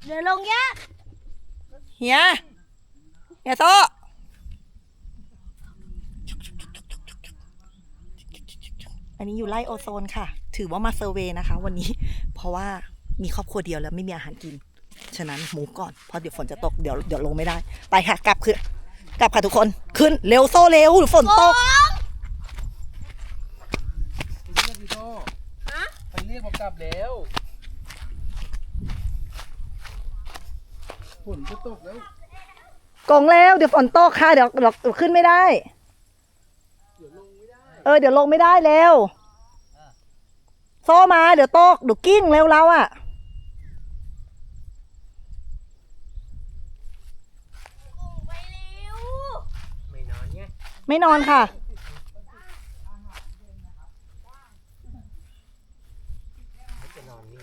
เดี๋ยวลงยะเฮียโตอันนี้อยู่ไร่โอโซนค่ะถือว่ามาเซอร์เวย์นะคะวันนี้เพราะว่ามีครอบครัวเดียวแล้วไม่มีอาหารกินฉะนั้นหมูก่อนเพราะเดี๋ยวฝนจะตกเดี๋ยวลงไม่ได้ไปค่ะกลับค่ะทุกคนขึ้นเร็วโซ่เร็วหรือฝนตกไปเรียกกลับแล้วฝนจะตกแล้วกงแล้วเดี๋ยวฝนตกค่ะเดี๋ยวขึ้นไม่ได้เดี๋ยวลงไม่ได้เร็วโซ่มาเดี๋ยวตกเดี๋ยวกิ้งเร็วเราอ่ะไปเร็วไม่นอนไงไม่นอนค่ะจะนอนนี่